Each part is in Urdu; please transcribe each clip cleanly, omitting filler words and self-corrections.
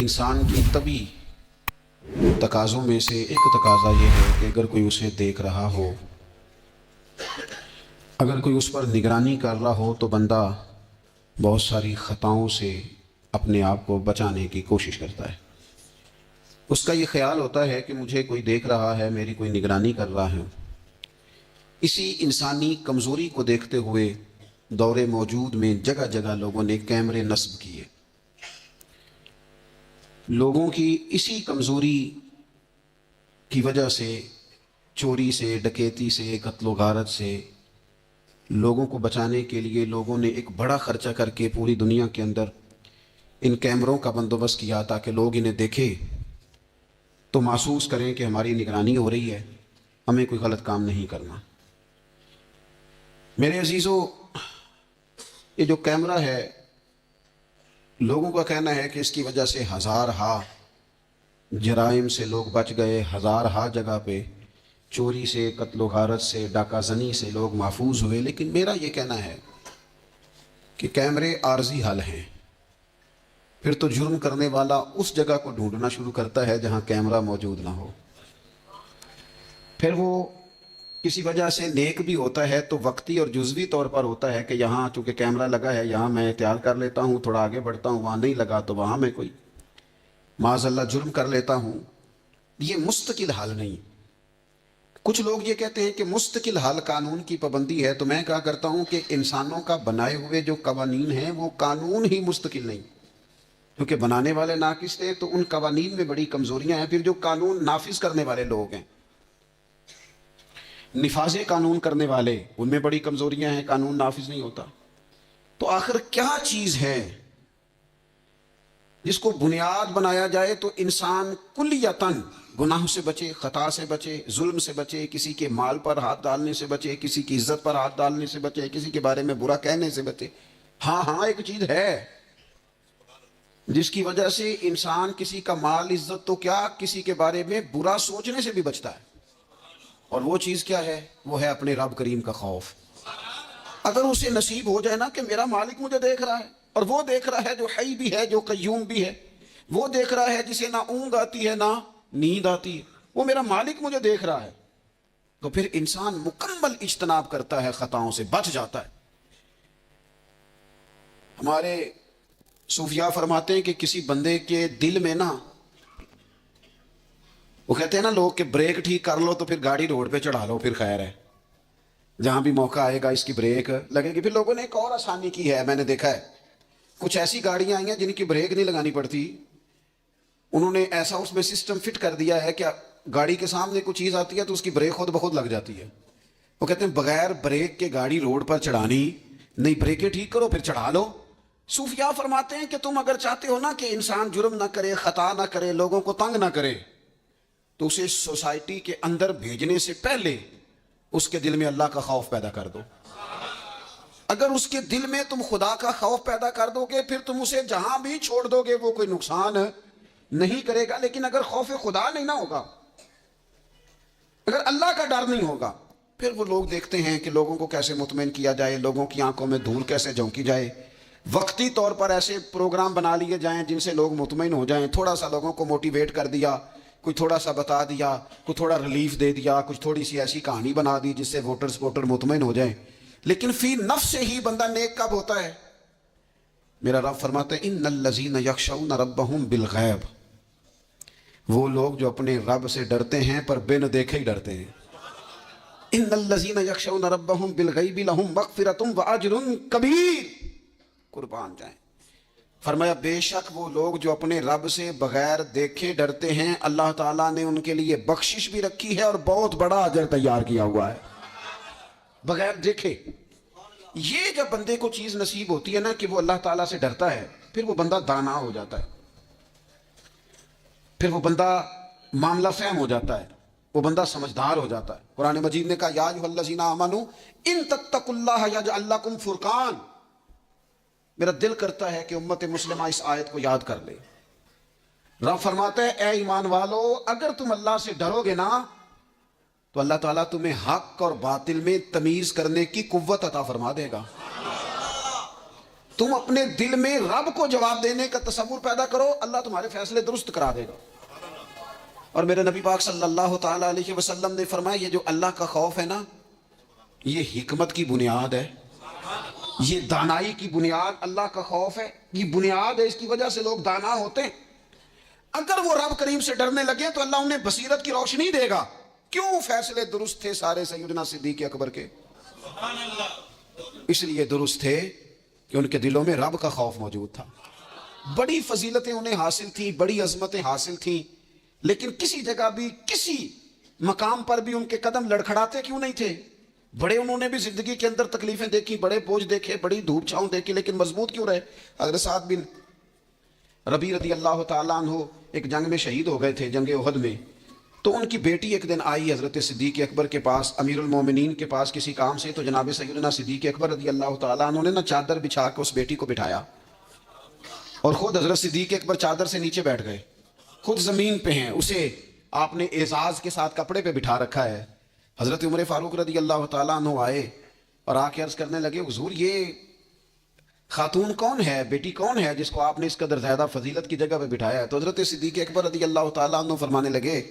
انسان کی طبی تقاضوں میں سے ایک تقاضا یہ ہے کہ اگر کوئی اسے دیکھ رہا ہو، اگر کوئی اس پر نگرانی کر رہا ہو تو بندہ بہت ساری خطاؤں سے اپنے آپ کو بچانے کی کوشش کرتا ہے۔ اس کا یہ خیال ہوتا ہے کہ مجھے کوئی دیکھ رہا ہے، میری کوئی نگرانی کر رہا ہے۔ اسی انسانی کمزوری کو دیکھتے ہوئے دور موجود میں جگہ جگہ لوگوں نے کیمرے نصب کیے۔ لوگوں کی اسی کمزوری کی وجہ سے، چوری سے، ڈکیتی سے، قتل و غارت سے لوگوں کو بچانے کے لیے لوگوں نے ایک بڑا خرچہ کر کے پوری دنیا کے اندر ان کیمروں کا بندوبست کیا تاکہ لوگ انہیں دیکھیں تو محسوس کریں کہ ہماری نگرانی ہو رہی ہے، ہمیں کوئی غلط کام نہیں کرنا۔ میرے عزیزو، یہ جو کیمرہ ہے، لوگوں کا کہنا ہے کہ اس کی وجہ سے ہزارہا جرائم سے لوگ بچ گئے، ہزارہا جگہ پہ چوری سے، قتل و غارت سے، ڈاکہ زنی سے لوگ محفوظ ہوئے۔ لیکن میرا یہ کہنا ہے کہ کیمرے عارضی حل ہیں۔ پھر تو جرم کرنے والا اس جگہ کو ڈھونڈنا شروع کرتا ہے جہاں کیمرہ موجود نہ ہو۔ پھر وہ کسی وجہ سے نیک بھی ہوتا ہے تو وقتی اور جزوی طور پر ہوتا ہے کہ یہاں چونکہ کیمرہ لگا ہے، یہاں میں احتیاط کر لیتا ہوں، تھوڑا آگے بڑھتا ہوں، وہاں نہیں لگا تو وہاں میں کوئی معاذ اللہ جرم کر لیتا ہوں۔ یہ مستقل حل نہیں۔ کچھ لوگ یہ کہتے ہیں کہ مستقل حل قانون کی پابندی ہے، تو میں کہا کرتا ہوں کہ انسانوں کا بنائے ہوئے جو قوانین ہیں وہ قانون ہی مستقل نہیں، کیونکہ بنانے والے ناقص تھے تو ان قوانین میں بڑی کمزوریاں ہیں۔ پھر جو قانون نافذ کرنے والے لوگ ہیں، نفاذ قانون کرنے والے، ان میں بڑی کمزوریاں ہیں، قانون نافذ نہیں ہوتا۔ تو آخر کیا چیز ہے جس کو بنیاد بنایا جائے تو انسان کلیتاً گناہ سے بچے، خطا سے بچے، ظلم سے بچے، کسی کے مال پر ہاتھ ڈالنے سے بچے، کسی کی عزت پر ہاتھ ڈالنے سے بچے، کسی کے بارے میں برا کہنے سے بچے؟ ہاں ایک چیز ہے جس کی وجہ سے انسان کسی کا مال، عزت تو کیا، کسی کے بارے میں برا سوچنے سے بھی بچتا ہے۔ اور وہ چیز کیا ہے؟ وہ ہے اپنے رب کریم کا خوف۔ اگر اسے نصیب ہو جائے نا کہ میرا مالک مجھے دیکھ رہا ہے، اور وہ دیکھ رہا ہے جو حی بھی ہے، جو قیوم بھی ہے، وہ دیکھ رہا ہے جسے نہ اونگ آتی ہے نہ نیند آتی ہے، وہ میرا مالک مجھے دیکھ رہا ہے، تو پھر انسان مکمل اجتناب کرتا ہے، خطاؤں سے بچ جاتا ہے۔ ہمارے صوفیاء فرماتے ہیں کہ کسی بندے کے دل میں نا، وہ کہتے ہیں نا لوگ کہ بریک ٹھیک کر لو تو پھر گاڑی روڈ پہ چڑھا لو، پھر خیر ہے، جہاں بھی موقع آئے گا اس کی بریک لگے گی۔ پھر لوگوں نے ایک اور آسانی کی ہے، میں نے دیکھا ہے کچھ ایسی گاڑیاں آئی ہیں جن کی بریک نہیں لگانی پڑتی، انہوں نے ایسا اس میں سسٹم فٹ کر دیا ہے کہ گاڑی کے سامنے کوئی چیز آتی ہے تو اس کی بریک خود بخود لگ جاتی ہے۔ وہ کہتے ہیں بغیر بریک کے گاڑی روڈ پر چڑھانی نہیں، بریکیں ٹھیک کرو پھر چڑھا لو۔ صوفیاء فرماتے ہیں کہ تم اگر چاہتے ہو نا کہ انسان جرم نہ کرے، خطا نہ کرے، لوگوں کو تنگ نہ کرے، تو اسے سوسائٹی کے اندر بھیجنے سے پہلے اس کے دل میں اللہ کا خوف پیدا کر دو۔ اگر اس کے دل میں تم خدا کا خوف پیدا کر دو گے، پھر تم اسے جہاں بھی چھوڑ دو گے وہ کوئی نقصان نہیں کرے گا۔ لیکن اگر خوف خدا نہیں نہ ہوگا، اگر اللہ کا ڈر نہیں ہوگا، پھر وہ لوگ دیکھتے ہیں کہ لوگوں کو کیسے مطمئن کیا جائے، لوگوں کی آنکھوں میں دھول کیسے جھونکی جائے، وقتی طور پر ایسے پروگرام بنا لیے جائیں جن سے لوگ مطمئن ہو جائیں، تھوڑا سا لوگوں کو موٹیویٹ کر دیا، کوئی تھوڑا سا بتا دیا، کوئی تھوڑا ریلیف دے دیا، کچھ تھوڑی سی ایسی کہانی بنا دی جس سے ووٹر مطمئن ہو جائیں۔ لیکن فی نفس سے ہی بندہ نیک کب ہوتا ہے؟ میرا رب فرماتا ہے ان الذین یخشون ربہم بالغیب، وہ لوگ جو اپنے رب سے ڈرتے ہیں پر بن دیکھے ہی ڈرتے ہیں۔ ان الذین یخشون ربہم بالغیب لہم مغفرۃ واجر کبیر، قربان جائیں۔ فرمایا بے شک وہ لوگ جو اپنے رب سے بغیر دیکھے ڈرتے ہیں، اللہ تعالیٰ نے ان کے لیے بخشش بھی رکھی ہے اور بہت بڑا اجر تیار کیا ہوا ہے، بغیر دیکھے۔ یہ جب بندے کو چیز نصیب ہوتی ہے نا کہ وہ اللہ تعالیٰ سے ڈرتا ہے، پھر وہ بندہ دانا ہو جاتا ہے، پھر وہ بندہ معاملہ فہم ہو جاتا ہے، وہ بندہ سمجھدار ہو جاتا ہے۔ قرآن مجید نے کہا یا ایھا الذین آمنوا ان تتقوا اللہ یجعل لکم فرقان۔ میرا دل کرتا ہے کہ امت مسلمہ اس آیت کو یاد کر لے۔ رب فرماتا ہے اے ایمان والو، اگر تم اللہ سے ڈرو گے نا تو اللہ تعالیٰ تمہیں حق اور باطل میں تمیز کرنے کی قوت عطا فرما دے گا۔ تم اپنے دل میں رب کو جواب دینے کا تصور پیدا کرو، اللہ تمہارے فیصلے درست کرا دے گا۔ اور میرے نبی پاک صلی اللہ تعالی علیہ وسلم نے فرمایا یہ جو اللہ کا خوف ہے نا، یہ حکمت کی بنیاد ہے، یہ دانائی کی بنیاد اللہ کا خوف ہے، یہ بنیاد ہے، اس کی وجہ سے لوگ دانا ہوتے ہیں۔ اگر وہ رب کریم سے ڈرنے لگے تو اللہ انہیں بصیرت کی روشنی دے گا۔ کیوں فیصلے درست تھے سارے سیدنا صدیق اکبر کے؟ اس لیے درست تھے کہ ان کے دلوں میں رب کا خوف موجود تھا۔ بڑی فضیلتیں انہیں حاصل تھیں، بڑی عظمتیں حاصل تھیں، لیکن کسی جگہ بھی کسی مقام پر بھی ان کے قدم لڑکھڑاتے کیوں نہیں تھے؟ بڑے انہوں نے بھی زندگی کے اندر تکلیفیں دیکھی، بڑے بوجھ دیکھے، بڑی دھوپ چھاؤں دیکھی، لیکن مضبوط کیوں رہے؟ حضرت سعد بن ربیع رضی اللہ تعالیٰ عنہ ایک جنگ میں شہید ہو گئے تھے، جنگ احد میں۔ تو ان کی بیٹی ایک دن آئی حضرت صدیق اکبر کے پاس، امیر المومنین کے پاس کسی کام سے، تو جناب سیدنا صدیق اکبر رضی اللہ تعالیٰ عنہ نے چادر بچھا کے اس بیٹی کو بٹھایا، اور خود حضرت صدیق اکبر چادر سے نیچے بیٹھ گئے، خود زمین پہ ہیں، اسے آپ نے اعزاز کے ساتھ کپڑے پہ بٹھا رکھا ہے۔ حضرت عمر فاروق رضی اللہ تعالیٰ عنہ آئے اور آ کے عرض کرنے لگے حضور یہ خاتون کون ہے، بیٹی کون ہے جس کو آپ نے اس قدر زیادہ فضیلت کی جگہ پہ بٹھایا ہے؟ تو حضرت صدیق اکبر رضی اللہ تعالیٰ عنہ فرمانے لگے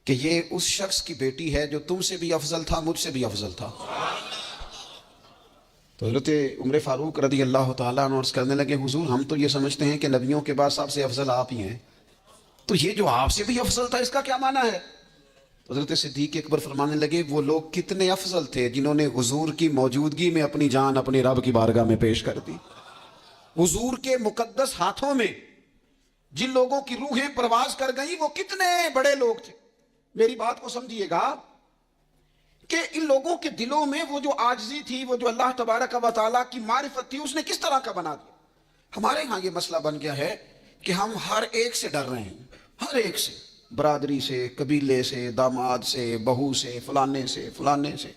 کہ یہ اس شخص کی بیٹی ہے جو تم سے بھی افضل تھا، مجھ سے بھی افضل تھا۔ تو حضرت عمر فاروق رضی اللہ تعالیٰ عنہ عرض کرنے لگے حضور ہم تو یہ سمجھتے ہیں کہ نبیوں کے بعد سب سے افضل آپ ہی ہیں، تو یہ جو آپ سے بھی افضل تھا اس کا کیا معنی ہے؟ حضرت صدیق اکبر فرمانے لگے وہ لوگ کتنے افضل تھے جنہوں نے حضور کی موجودگی میں اپنی جان اپنے رب کی بارگاہ میں پیش کر دی۔ حضور کے مقدس ہاتھوں میں جن لوگوں کی روحیں پرواز کر گئیں وہ کتنے بڑے لوگ تھے۔ میری بات کو سمجھیے گا کہ ان لوگوں کے دلوں میں وہ جو عاجزی تھی، وہ جو اللہ تبارک و تعالیٰ کی معرفت تھی، اس نے کس طرح کا بنا دیا۔ ہمارے ہاں یہ مسئلہ بن گیا ہے کہ ہم ہر ایک سے ڈر رہے ہیں، ہر ایک سے، برادری سے، قبیلے سے، داماد سے، بہو سے، فلانے سے، فلانے سے۔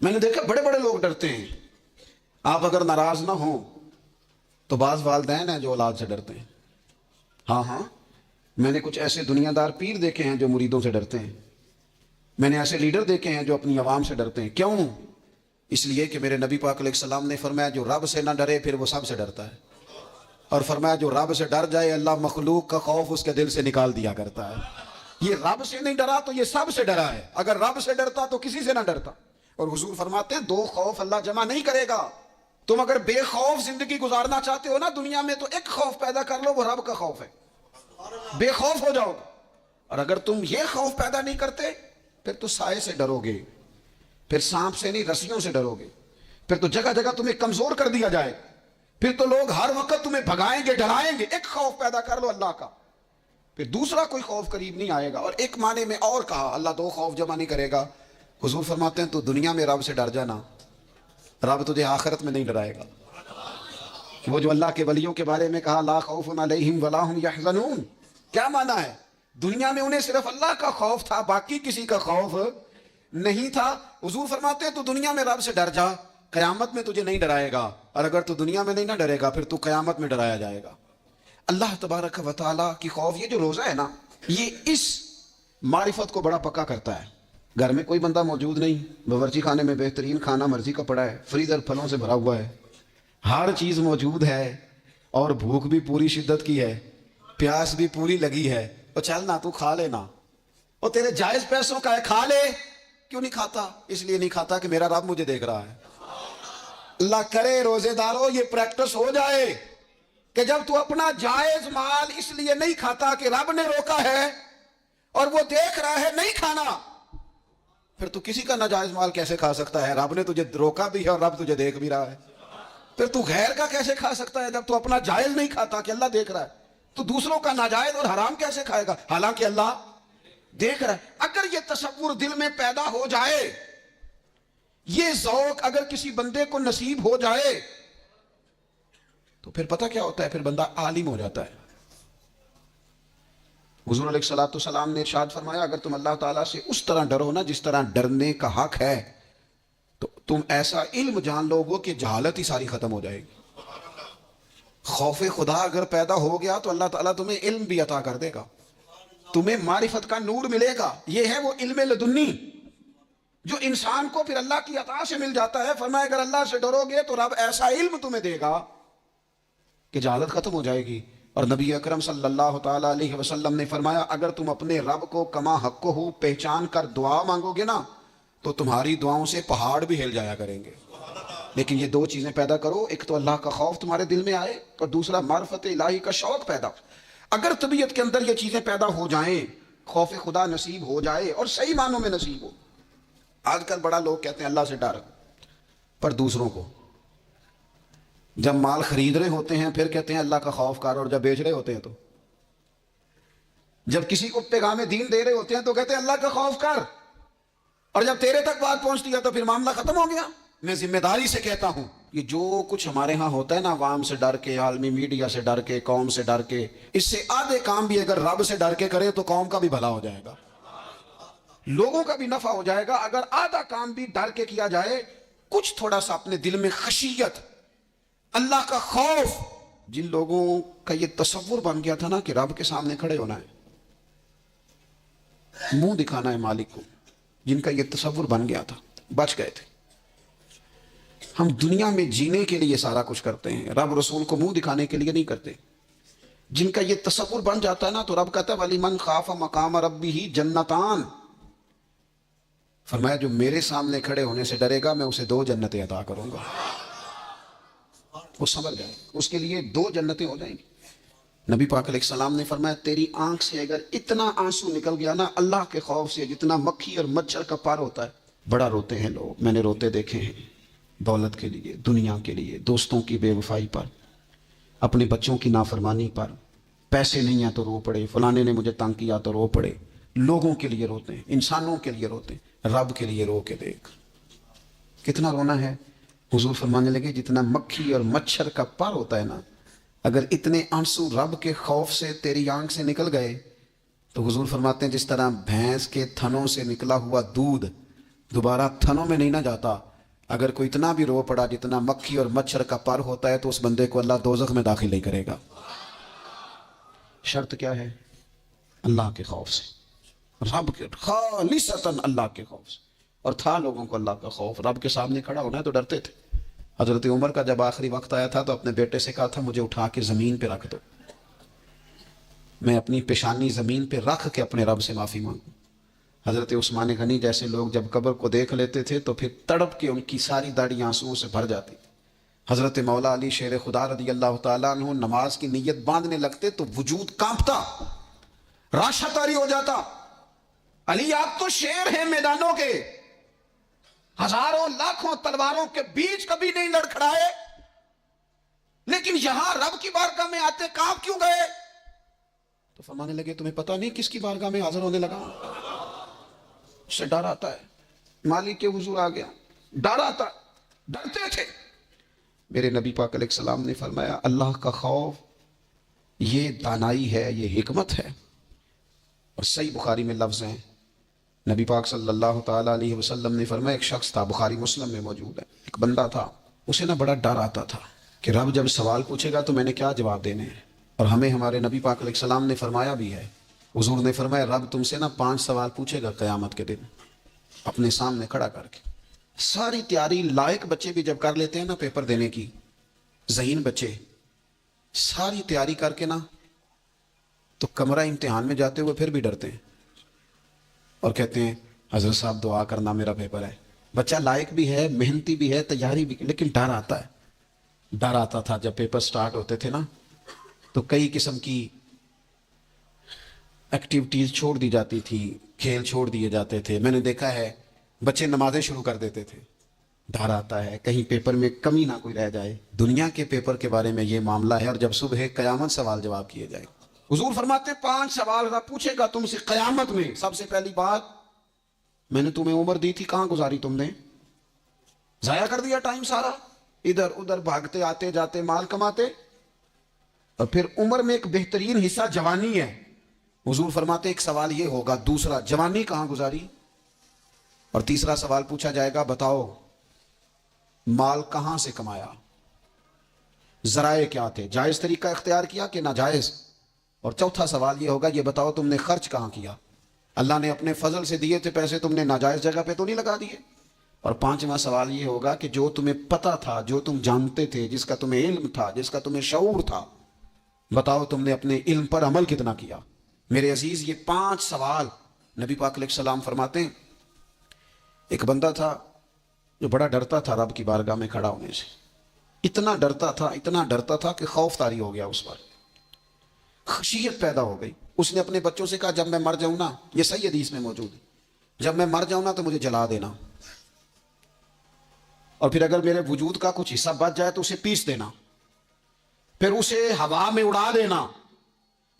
میں نے دیکھا بڑے بڑے لوگ ڈرتے ہیں۔ آپ اگر ناراض نہ ہوں تو بعض والدین ہیں جو اولاد سے ڈرتے ہیں۔ ہاں میں نے کچھ ایسے دنیا دار پیر دیکھے ہیں جو مریدوں سے ڈرتے ہیں، میں نے ایسے لیڈر دیکھے ہیں جو اپنی عوام سے ڈرتے ہیں۔ کیوں؟ اس لیے کہ میرے نبی پاک علیہ السلام نے فرمایا جو رب سے نہ ڈرے پھر وہ سب سے ڈرتا ہے، اور فرمایا جو رب سے ڈر جائے اللہ مخلوق کا خوف اس کے دل سے نکال دیا کرتا ہے۔ یہ رب سے نہیں ڈرا تو یہ سب سے ڈرا ہے، اگر رب سے ڈرتا تو کسی سے نہ ڈرتا۔ اور حضور فرماتے ہیں دو خوف اللہ جمع نہیں کرے گا۔ تم اگر بے خوف زندگی گزارنا چاہتے ہو نا دنیا میں، تو ایک خوف پیدا کر لو، وہ رب کا خوف ہے، بے خوف ہو جاؤ گے۔ اور اگر تم یہ خوف پیدا نہیں کرتے پھر تو سائے سے ڈرو گے، پھر سانپ سے نہیں رسیوں سے ڈرو گے، پھر تو جگہ جگہ تمہیں کمزور کر دیا جائے، پھر تو لوگ ہر وقت تمہیں بھگائیں گے، ڈرائیں گے۔ ایک خوف پیدا کر لو اللہ کا، پھر دوسرا کوئی خوف قریب نہیں آئے گا۔ اور ایک معنی میں اور کہا اللہ دو خوف جمع نہیں کرے گا۔ حضور فرماتے ہیں تو دنیا میں رب سے ڈر جانا، رب تجھے آخرت میں نہیں ڈرائے گا۔ وہ جو اللہ کے ولیوں کے بارے میں کہا لا خوف علیہم ولا ہم یحزنون، کیا معنی ہے؟ دنیا میں انہیں صرف اللہ کا خوف تھا، باقی کسی کا خوف نہیں تھا۔ حضور فرماتے ہیں تو دنیا میں رب سے ڈر جا، قیامت میں تجھے نہیں ڈرائے گا، اور اگر تو دنیا میں نہیں نہ ڈرے گا پھر تو قیامت میں ڈرایا جائے گا۔ اللہ تبارک و تعالیٰ کی خوف، یہ جو روزہ ہے نا، یہ اس معرفت کو بڑا پکا کرتا ہے۔ گھر میں کوئی بندہ موجود نہیں، باورچی خانے میں بہترین کھانا مرضی کا پڑا ہے، فریزر پھلوں سے بھرا ہوا ہے، ہر چیز موجود ہے، اور بھوک بھی پوری شدت کی ہے، پیاس بھی پوری لگی ہے، اور چل نا تو کھا لینا، اور تیرے جائز پیسوں کا ہے، کھا لے۔ کیوں نہیں کھاتا؟ اس لیے نہیں کھاتا کہ میرا رب مجھے دیکھ رہا ہے۔ اللہ کرے روزے داروں یہ پریکٹس ہو جائے کہ جب تو اپنا جائز مال اس لیے نہیں کھاتا کہ رب نے روکا ہے اور وہ دیکھ رہا ہے نہیں کھانا، پھر تو کسی کا ناجائز مال کیسے کھا سکتا ہے؟ رب نے تجھے روکا بھی ہے اور رب تجھے دیکھ بھی رہا ہے، پھر تو غیر کا کیسے کھا سکتا ہے؟ جب تو اپنا جائز نہیں کھاتا کہ اللہ دیکھ رہا ہے تو دوسروں کا ناجائز اور حرام کیسے کھائے گا حالانکہ اللہ دیکھ رہا ہے؟ اگر یہ تصور دل میں پیدا ہو جائے، یہ ذوق اگر کسی بندے کو نصیب ہو جائے تو پھر پتہ کیا ہوتا ہے؟ پھر بندہ عالم ہو جاتا ہے۔ حضور علیہ الصلوۃ والسلام نے ارشاد فرمایا اگر تم اللہ تعالیٰ سے اس طرح ڈرو نا جس طرح ڈرنے کا حق ہے، تو تم ایسا علم جان لو گے کہ جہالت ہی ساری ختم ہو جائے گی۔ خوف خدا اگر پیدا ہو گیا تو اللہ تعالیٰ تمہیں علم بھی عطا کر دے گا، تمہیں معرفت کا نور ملے گا۔ یہ ہے وہ علم لدنی جو انسان کو پھر اللہ کی عطا سے مل جاتا ہے. فرمایا اگر اللہ سے ڈرو گے تو رب ایسا علم تمہیں دے گا کہ جہالت ختم ہو جائے گی. اور نبی اکرم صلی اللہ تعالیٰ علیہ وسلم نے فرمایا اگر تم اپنے رب کو کما حق ہو پہچان کر دعا مانگو گے نا تو تمہاری دعاؤں سے پہاڑ بھی ہل جایا کریں گے. لیکن یہ دو چیزیں پیدا کرو, ایک تو اللہ کا خوف تمہارے دل میں آئے اور دوسرا معرفت الہی کا شوق پیدا. اگر طبیعت کے اندر یہ چیزیں پیدا ہو جائیں, خوف خدا نصیب ہو جائے اور صحیح معنوں میں نصیب ہو. آج کل بڑا لوگ کہتے ہیں اللہ سے ڈر, پر دوسروں کو جب مال خرید رہے ہوتے ہیں پھر کہتے ہیں اللہ کا خوف کر, اور جب بیچ رہے ہوتے ہیں تو, جب کسی کو پیغام دین دے رہے ہوتے ہیں تو کہتے ہیں اللہ کا خوف کر, اور جب تیرے تک بات پہنچتی ہے تو پھر معاملہ ختم ہو گیا. میں ذمہ داری سے کہتا ہوں یہ جو کچھ ہمارے ہاں ہوتا ہے نا, عوام سے ڈر کے, عالمی میڈیا سے ڈر کے, قوم سے ڈر کے, اس سے آدھے کام بھی اگر رب سے ڈر کے کرے تو قوم کا بھی بھلا ہو جائے گا, لوگوں کا بھی نفع ہو جائے گا. اگر آدھا کام بھی ڈر کے کیا جائے, کچھ تھوڑا سا اپنے دل میں خشیت, اللہ کا خوف. جن لوگوں کا یہ تصور بن گیا تھا نا کہ رب کے سامنے کھڑے ہونا ہے, منہ دکھانا ہے مالک کو, جن کا یہ تصور بن گیا تھا بچ گئے تھے. ہم دنیا میں جینے کے لیے سارا کچھ کرتے ہیں, رب رسول کو منہ دکھانے کے لیے نہیں کرتے. جن کا یہ تصور بن جاتا ہے نا تو رب کہتا ہے وَلِمَنْ خَافَ مَقَامَ رَبِّهِ جَنَّتَانِ, فرمایا جو میرے سامنے کھڑے ہونے سے ڈرے گا میں اسے 2 جنتیں عطا کروں گا. وہ سمجھ جائے, اس کے لیے 2 جنتیں ہو جائیں گی. نبی پاک علیہ السلام نے فرمایا تیری آنکھ سے اگر اتنا آنسو نکل گیا نا اللہ کے خوف سے, جتنا مکھی اور مچھر کا پار ہوتا ہے, بڑا روتے ہیں لوگ, میں نے روتے دیکھے ہیں, دولت کے لیے, دنیا کے لیے, دوستوں کی بے وفائی پر, اپنے بچوں کی نافرمانی پر, پیسے نہیں ہیں تو رو پڑے, فلانے نے مجھے تنگ کیا تو رو پڑے. لوگوں کے لیے روتے ہیں, انسانوں کے لیے روتے ہیں, رب کے لیے رو کے دیکھ کتنا رونا ہے. حضور فرمانے لگے جتنا مکھی اور مچھر کا پر ہوتا ہے نا, اگر اتنے آنسو رب کے خوف سے تیری آنکھ سے نکل گئے تو حضور فرماتے ہیں جس طرح بھینس کے تھنوں سے نکلا ہوا دودھ دوبارہ تھنوں میں نہیں نہ جاتا, اگر کوئی اتنا بھی رو پڑا جتنا مکھی اور مچھر کا پر ہوتا ہے تو اس بندے کو اللہ دوزخ میں داخل نہیں کرے گا. شرط کیا ہے؟ اللہ کے خوف سے, رب کے خالصتاً اللہ کے خوف سے. اور تھا لوگوں کو اللہ کا خوف, رب کے سامنے کھڑا ہونا ہے تو ڈرتے تھے. حضرت عمر کا جب آخری وقت آیا تھا تو اپنے بیٹے سے کہا تھا مجھے اٹھا کے زمین پہ رکھ دو, میں اپنی پیشانی زمین پہ رکھ کے اپنے رب سے معافی مانگوں. حضرت عثمان غنی جیسے لوگ جب قبر کو دیکھ لیتے تھے تو پھر تڑپ کے ان کی ساری داڑھی آنسوؤں سے بھر جاتی. حضرت مولا علی شیر خدا رضی اللہ تعالیٰ عنہ نماز کی نیت باندھنے لگتے تو وجود کانپتا, راشا طاری ہو جاتا. علی آپ تو شیر ہیں میدانوں کے, ہزاروں لاکھوں تلواروں کے بیچ کبھی نہیں لڑکھڑائے, لیکن یہاں رب کی بارگاہ میں آتے کانپ کیوں گئے؟ تو فرمانے لگے تمہیں پتہ نہیں کس کی بارگاہ میں حاضر ہونے لگا. اس سے ڈر آتا ہے, مالک کے حضور آ گیا, ڈر آتا, ڈرتے تھے. میرے نبی پاک علیہ السلام نے فرمایا اللہ کا خوف یہ دانائی ہے, یہ حکمت ہے. اور صحیح بخاری میں لفظ ہیں, نبی پاک صلی اللہ تعالیٰ علیہ وسلم نے فرمایا ایک شخص تھا, بخاری مسلم میں موجود ہے, ایک بندہ تھا, اسے نا بڑا ڈر آتا تھا کہ رب جب سوال پوچھے گا تو میں نے کیا جواب دینے ہیں. اور ہمیں ہمارے نبی پاک علیہ السلام نے فرمایا بھی ہے, حضور نے فرمایا رب تم سے نا 5 سوال پوچھے گا قیامت کے دن اپنے سامنے کھڑا کر کے. ساری تیاری لائق بچے بھی جب کر لیتے ہیں نا پیپر دینے کی, ذہین بچے ساری تیاری کر کے نا تو کمرہ امتحان میں جاتے ہوئے پھر بھی ڈرتے ہیں اور کہتے ہیں حضرت صاحب دعا کرنا میرا پیپر ہے. بچہ لائق بھی ہے, محنتی بھی ہے, تیاری بھی, لیکن ڈر آتا ہے. ڈر آتا تھا جب پیپر سٹارٹ ہوتے تھے نا تو کئی قسم کی ایکٹیویٹیز چھوڑ دی جاتی تھی, کھیل چھوڑ دیے جاتے تھے. میں نے دیکھا ہے بچے نمازیں شروع کر دیتے تھے, ڈر آتا ہے کہیں پیپر میں کمی نہ کوئی رہ جائے. دنیا کے پیپر کے بارے میں یہ معاملہ ہے, اور جب صبح قیامت سوال جواب کیے جائیں. حضور فرماتے 5 سوال رب پوچھے گا تم سے قیامت میں. سب سے پہلی بات, میں نے تمہیں عمر دی تھی کہاں گزاری تم نے؟ ضائع کر دیا ٹائم سارا, ادھر ادھر بھاگتے آتے جاتے مال کماتے. اور پھر عمر میں ایک بہترین حصہ جوانی ہے. حضور فرماتے ایک سوال یہ ہوگا, دوسرا جوانی کہاں گزاری, اور تیسرا سوال پوچھا جائے گا بتاؤ مال کہاں سے کمایا, ذرائع کیا تھے, جائز طریقہ اختیار کیا کہ ناجائز. اور چوتھا سوال یہ ہوگا یہ بتاؤ تم نے خرچ کہاں کیا. اللہ نے اپنے فضل سے دیے تھے پیسے، تم نے ناجائز جگہ پہ تو نہیں لگا دیے؟ اور پانچواں سوال یہ ہوگا کہ جو تمہیں پتا تھا، جو تم جانتے تھے، جس کا تمہیں علم تھا، جس کا تمہیں شعور تھا، بتاؤ تم نے اپنے علم پر عمل کتنا کیا؟ میرے عزیز، یہ 5 سوال نبی پاک علیہ السلام فرماتے ہیں۔ ایک بندہ تھا جو بڑا ڈرتا تھا رب کی بارگاہ میں کھڑا ہونے سے، اتنا ڈرتا تھا کہ خوف طاری ہو گیا، اس پر خشیت پیدا ہو گئی۔ اس نے اپنے بچوں سے کہا جب میں مر جاؤں نا، یہ صحیح حدیث میں موجود ہے، جب میں مر جاؤں نا تو مجھے جلا دینا، اور پھر اگر میرے وجود کا کچھ حصہ بچ جائے تو اسے پیس دینا، پھر اسے ہوا میں اڑا دینا،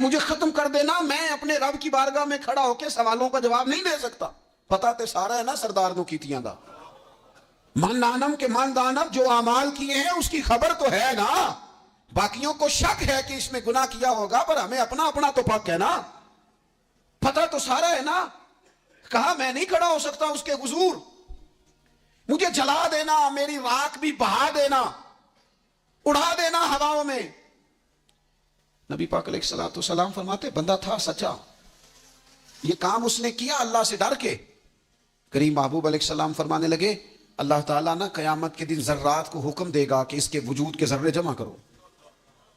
مجھے ختم کر دینا۔ میں اپنے رب کی بارگاہ میں کھڑا ہو کے سوالوں کا جواب نہیں دے سکتا۔ پتا تے سارا ہے نا سردار نو کیتیاں دا، من نانم کے من دانب، جو اعمال کیے ہیں اس کی خبر تو ہے نا، باقیوں کو شک ہے کہ اس میں گناہ کیا ہوگا، پر ہمیں اپنا تو پک ہے نا، پتا تو سارا ہے نا۔ کہا میں نہیں کھڑا ہو سکتا اس کے حضور، مجھے جلا دینا، میری راکھ بھی بہا دینا، اڑا دینا ہواؤں میں۔ نبی پاک علیہ السلام فرماتے بندہ تھا سچا، یہ کام اس نے کیا اللہ سے ڈر کے۔ کریم محبوب علیہ السلام فرمانے لگے اللہ تعالیٰ نا قیامت کے دن ذرات کو حکم دے گا کہ اس کے وجود کے ذرے جمع کرو،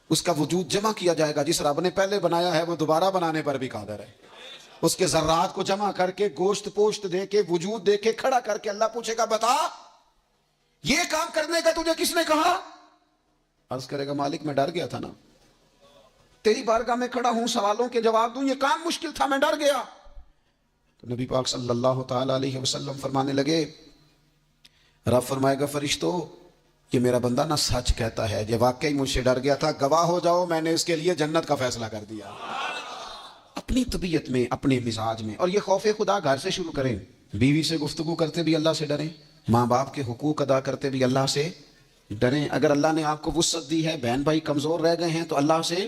اس کا وجود جمع کیا جائے گا۔ جس رب نے پہلے بنایا ہے وہ دوبارہ بنانے پر بھی قادر ہے۔ اس کے ذرات کو جمع کر کے گوشت پوشت دے کے وجود دے کے کھڑا کر کے اللہ پوچھے گا بتا یہ کام کرنے کا تجھے کس نے کہا؟ عرض کرے گا مالک میں ڈر گیا تھا نا، تیری بارگاہ میں کھڑا ہوں سوالوں کے جواب دوں، یہ کام مشکل تھا، میں ڈر گیا۔ تو نبی پاک صلی اللہ تعالی علیہ وسلم فرمانے لگے، رب فرمائے گا فرشتو یہ میرا بندہ نہ سچ کہتا ہے، یہ واقعی مجھ سے ڈر گیا تھا، گواہ ہو جاؤ میں نے اس کے لیے جنت کا فیصلہ کر دیا۔ اپنی طبیعت میں، اپنے مزاج میں، اور یہ خوف خدا گھر سے شروع کریں۔ بیوی سے گفتگو کرتے بھی اللہ سے ڈریں، ماں باپ کے حقوق ادا کرتے بھی اللہ سے ڈریں۔ اگر اللہ نے آپ کو وسعت دی ہے، بہن بھائی کمزور رہ گئے ہیں تو اللہ سے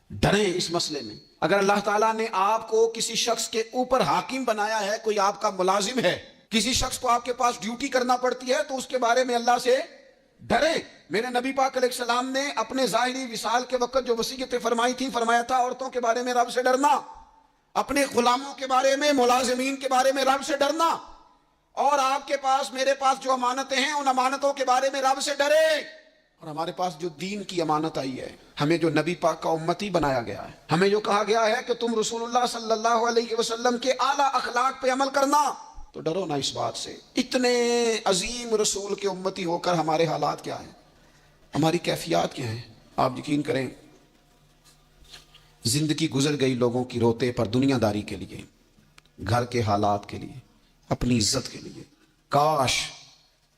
ڈریں اس مسئلے میں۔ اگر اللہ تعالیٰ نے آپ کو کسی شخص کے اوپر حاکم بنایا ہے، کوئی آپ کا ملازم ہے، کسی شخص کو آپ کے پاس ڈیوٹی کرنا پڑتی ہے تو اس کے بارے میں اللہ سے ڈرے۔ میرے نبی پاک علیہ السلام نے اپنے ظاہری وصال کے وقت جو وصیتیں فرمائی تھی، فرمایا تھا عورتوں کے بارے میں رب سے ڈرنا، اپنے غلاموں کے بارے میں، ملازمین کے بارے میں رب سے ڈرنا، اور آپ کے پاس میرے پاس جو امانتیں ہیں ان امانتوں کے بارے میں رب سے ڈرے۔ اور ہمارے پاس جو دین کی امانت آئی ہے، ہمیں جو نبی پاک کا امتی بنایا گیا ہے، ہمیں جو کہا گیا ہے کہ تم رسول اللہ صلی اللہ علیہ وسلم کے اعلیٰ اخلاق پہ عمل کرنا، تو ڈرو نہ اس بات سے۔ اتنے عظیم رسول کے امتی ہو کر ہمارے حالات کیا ہیں، ہماری کیفیات کیا ہیں؟ آپ یقین کریں زندگی گزر گئی لوگوں کی روتے پر، دنیا داری کے لیے، گھر کے حالات کے لیے، اپنی عزت کے لیے۔ کاش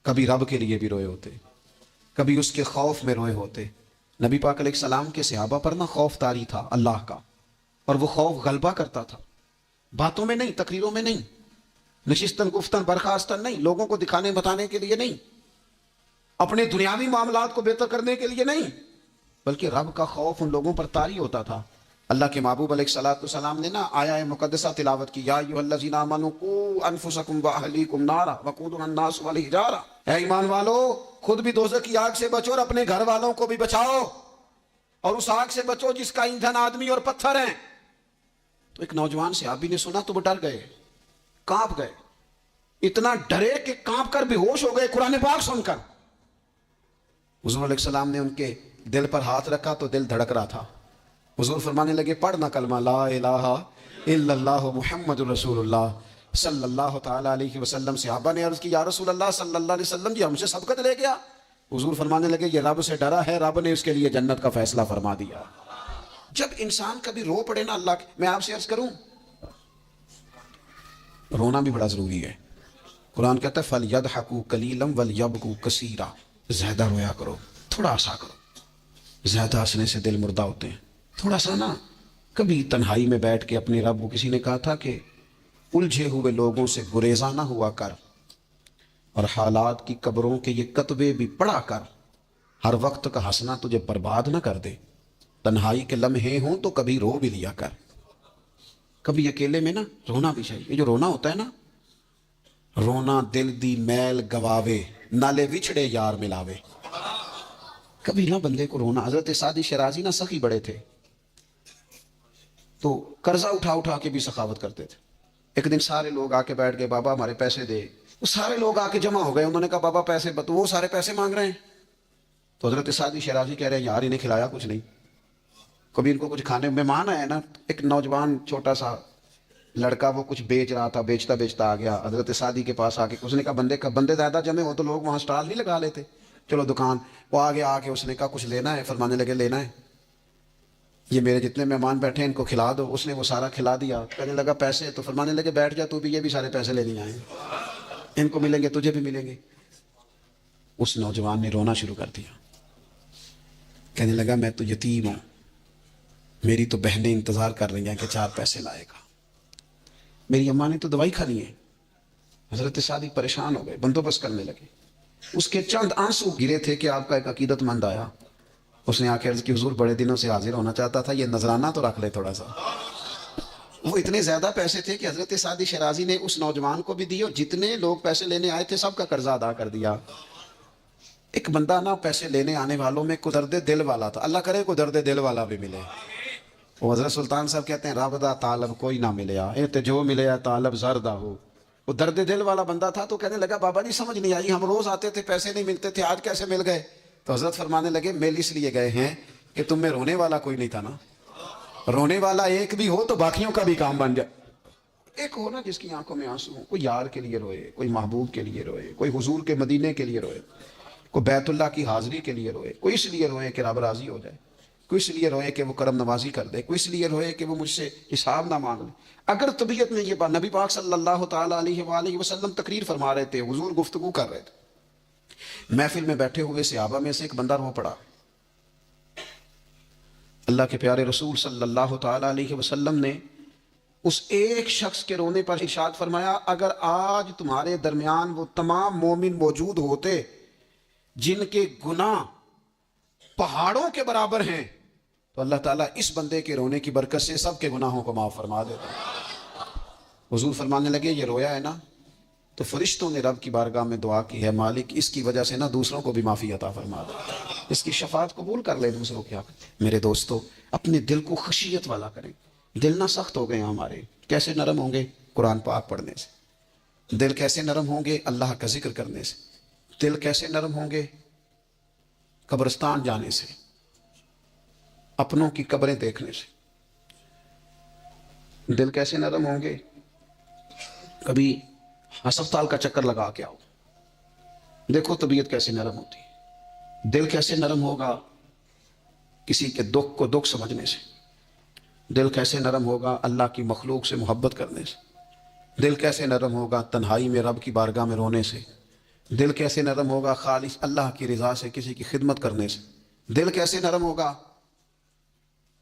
کبھی رب کے لیے بھی روئے ہوتے، کبھی اس کے خوف میں روئے ہوتے۔ نبی پاک علیہ السلام کے صحابہ پر نہ خوف طاری تھا اللہ کا، اور وہ خوف غلبہ کرتا تھا، باتوں میں نہیں، تقریروں میں نہیں، نشستن گفتن برخاستن نہیں، لوگوں کو دکھانے بتانے کے لیے نہیں، اپنے دنیاوی معاملات کو بہتر کرنے کے لیے نہیں، بلکہ رب کا خوف ان لوگوں پر طاری ہوتا تھا۔ اللہ کے محبوب علیہ السلام نے نا آیہ مقدسہ تلاوت کی، یا ایھا الذین آمنوا قوا انفسکم واہلیکم نارا وقودھا الناس والحجارہ، اے ایمان والو خود بھی دوزخ کی آگ سے بچو اور اپنے گھر والوں کو بھی بچاؤ، اور اس آگ سے بچو جس کا ایندھن آدمی اور پتھر ہیں۔ تو ایک نوجوان صحابی نے سنا تو وہ ڈر گئے، کانپ گئے، اتنا ڈرے کہ کانپ کر بے ہوش ہو گئے قرآن پاک سن کر۔ حضور علیہ السلام نے ان کے دل پر ہاتھ رکھا تو دل دھڑک رہا تھا۔ حضور فرمانے لگے پڑھنا کلمہ لا الہ الا اللہ محمد رسول اللہ صلی اللہ تعالیٰ علیہ وسلم۔ صحابہ نے عرض کی یا رسول اللہ صلی اللہ علیہ وسلم جی ہم سے سبقت لے گیا۔ حضور فرمانے لگے یہ رب سے ڈرا ہے، رب نے اس کے لیے جنت کا فیصلہ فرما دیا۔ جب انسان کبھی رو پڑے نا اللہ کے، میں آپ سے عرض کروں رونا بھی بڑا ضروری ہے۔ قرآن کہتا ہے فَلْيَضْحَكُوا قَلِيلًا وَلْيَبْكُوا كَثِيرًا، زیادہ رویا کرو، تھوڑا سا کرو۔ زیادہ ہنسنے سے دل مردہ ہوتے ہیں، تھوڑا سا نا۔ کبھی تنہائی میں بیٹھ کے اپنے رب کو کسی نے کہا تھا کہ الجھے ہوئے لوگوں سے گریزاں نہ ہوا کر، اور حالات کی قبروں کے یہ کتبے بھی پڑھا کر، ہر وقت کا ہنسنا تجھے برباد نہ کر دے۔ تنہائی کے لمحے ہوں تو کبھی رو بھی لیا کر، کبھی اکیلے میں نا رونا بھی چاہیے۔ یہ جو رونا ہوتا ہے نا، رونا دل دی میل گواوے، نالے وچھڑے یار ملاوے۔ کبھی نہ بندے کو رونا۔ حضرت سعدی شرازی نہ سخی بڑے تھے، تو قرضہ اٹھا اٹھا کے بھی سخاوت کرتے تھے۔ ایک دن سارے لوگ آ کے بیٹھ گئے, بابا ہمارے پیسے دے. وہ سارے لوگ آ کے جمع ہو گئے, انہوں نے کہا بابا پیسے تو وہ سارے پیسے مانگ رہے ہیں. تو حضرت سعدی شیرازی کہہ رہے ہیں یار انہیں کھلایا کچھ نہیں, کبھی ان کو کچھ کھانے مہمان آئے نا. ایک نوجوان چھوٹا سا لڑکا وہ کچھ بیچ رہا تھا, بیچتا بیچتا آ گیا حضرت سعدی کے پاس. آ کے اس نے کہا بندے زیادہ جمع ہو تو لوگ وہاں سٹال نہیں لگا لیتے, چلو دکان. وہ آگے آ کے اس نے کہا کچھ لینا ہے؟ فرمانے لگے لینا ہے, یہ میرے جتنے مہمان بیٹھے ہیں ان کو کھلا دو. اس نے وہ سارا کھلا دیا. کہنے لگا پیسے؟ تو فرمانے لگے بیٹھ جا تو بھی, یہ بھی سارے پیسے لینے آئے ہیں, ان کو ملیں گے تجھے بھی ملیں گے. اس نوجوان نے رونا شروع کر دیا, کہنے لگا میں تو یتیم ہوں, میری تو بہنیں انتظار کر رہی ہیں کہ 4 پیسے لائے گا, میری اماں نے تو دوائی کھانی ہے. حضرت سعدی پریشان ہو گئے, بندوبست کرنے لگے. اس کے چند آنسو گرے تھے کہ آپ کا ایک عقیدت مند آیا. اس نے آ کے عرض کی حضور بڑے دنوں سے حاضر ہونا چاہتا تھا, یہ نذرانہ تو رکھ لے تھوڑا سا. وہ اتنے زیادہ پیسے تھے کہ حضرت سعدی شیرازی نے اس نوجوان کو بھی دیے, اور جتنے لوگ پیسے لینے آئے تھے سب کا قرضہ ادا کر دیا. ایک بندہ نا پیسے لینے آنے والوں میں کوئی درد دل والا تھا, اللہ کرے کوئی درد دل والا بھی ملے. وہ حضرت سلطان صاحب کہتے ہیں رب دا طالب کوئی نہ ملیا, اے جو ملیا طالب زردہ ہو. وہ درد دل والا بندہ تھا. تو کہنے لگا بابا جی سمجھ نہیں آئی, ہم روز آتے تھے پیسے نہیں ملتے تھے, آج کیسے مل گئے؟ تو حضرت فرمانے لگے میل اس لیے گئے ہیں کہ تم میں رونے والا کوئی نہیں تھا نا. رونے والا ایک بھی ہو تو باقیوں کا بھی کام بن جائے. ایک ہو نا جس کی آنکھوں میں آنسو ہوں, کوئی یار کے لیے روئے, کوئی محبوب کے لیے روئے, کوئی حضور کے مدینے کے لیے روئے, کوئی بیت اللہ کی حاضری کے لیے روئے, کوئی اس لیے روئے کہ رب راضی ہو جائے, کوئی اس لیے روئے کہ وہ کرم نوازی کر دے, کوئی اس لیے روئے کہ وہ مجھ سے حساب نہ مانگ لے. اگر طبیعت میں یہ بات, نبی پاک صلی اللہ تعالیٰ علیہ وآلہ وسلم تقریر فرما رہے تھے, حضور گفتگو کر رہے تھے, محفل میں بیٹھے ہوئے صحابہ میں سے ایک بندہ رو پڑا. اللہ کے پیارے رسول صلی اللہ تعالیٰ علیہ وسلم نے اس ایک شخص کے رونے پر ارشاد فرمایا, اگر آج تمہارے درمیان وہ تمام مومن موجود ہوتے جن کے گناہ پہاڑوں کے برابر ہیں, تو اللہ تعالیٰ اس بندے کے رونے کی برکت سے سب کے گناہوں کو معاف فرما دیتا. حضور فرمانے لگے یہ رویا ہے نا, تو فرشتوں نے رب کی بارگاہ میں دعا کی ہے, مالک اس کی وجہ سے نا دوسروں کو بھی معافی عطا فرما دے, اس کی شفاعت قبول کر لے دوسروں کی. میرے دوستو اپنے دل کو خشیت والا کریں. دل نہ سخت ہو گئے ہمارے, کیسے نرم ہوں گے؟ قرآن پاک پڑھنے سے. دل کیسے نرم ہوں گے؟ اللہ کا ذکر کرنے سے. دل کیسے نرم ہوں گے؟ قبرستان جانے سے, اپنوں کی قبریں دیکھنے سے. دل کیسے نرم ہوں گے؟ کبھی ہسپتال کا چکر لگا کے آؤ, دیکھو طبیعت کیسے نرم ہوتی ہے. دل کیسے نرم ہوگا؟ کسی کے دکھ کو دکھ سمجھنے سے. دل کیسے نرم ہوگا؟ اللہ کی مخلوق سے محبت کرنے سے. دل کیسے نرم ہوگا؟ تنہائی میں رب کی بارگاہ میں رونے سے. دل کیسے نرم ہوگا؟ خالص اللہ کی رضا سے کسی کی خدمت کرنے سے. دل کیسے نرم ہوگا؟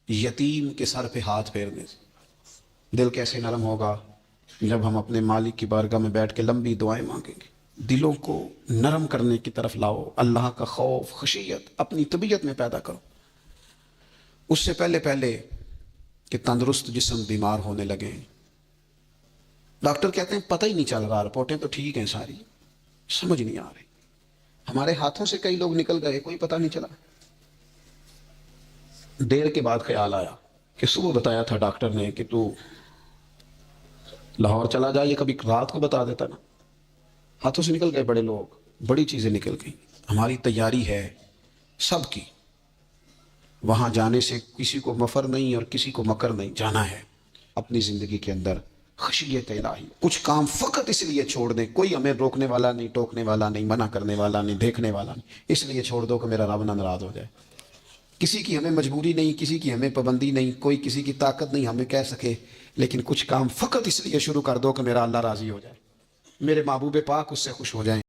یتیم کے سر پہ ہاتھ پھیرنے سے. دل کیسے نرم ہوگا؟ جب ہم اپنے مالک کی بارگاہ میں بیٹھ کے لمبی دعائیں مانگیں گے. دلوں کو نرم کرنے کی طرف لاؤ, اللہ کا خوف خشیت اپنی طبیعت میں پیدا کرو. اس سے پہلے کہ تندرست جسم بیمار ہونے لگے. ڈاکٹر کہتے ہیں پتہ ہی نہیں چل رہا, رپورٹیں تو ٹھیک ہیں ساری, سمجھ نہیں آ رہی. ہمارے ہاتھوں سے کئی لوگ نکل گئے, کوئی پتہ نہیں چلا. دیر کے بعد خیال آیا کہ صبح بتایا تھا ڈاکٹر نے کہ تو لاہور چلا جا, یہ کبھی رات کو بتا دیتا نا. ہاتھوں سے نکل گئے بڑے لوگ, بڑی چیزیں نکل گئیں. ہماری تیاری ہے سب کی, وہاں جانے سے کسی کو مفر نہیں اور کسی کو مکر نہیں. جانا ہے اپنی زندگی کے اندر خشیت الہی. کچھ کام فقط اس لیے چھوڑ دیں, کوئی ہمیں روکنے والا نہیں, ٹوکنے والا نہیں, منع کرنے والا نہیں, دیکھنے والا نہیں, اس لیے چھوڑ دو کہ میرا رب نہ ناراض ہو جائے. کسی کی ہمیں مجبوری نہیں, کسی کی ہمیں پابندی نہیں, کوئی کسی کی طاقت نہیں ہمیں کہہ سکے, لیکن کچھ کام فقط اس لیے شروع کر دو کہ میرا اللہ راضی ہو جائے, میرے محبوب پاک اس سے خوش ہو جائیں.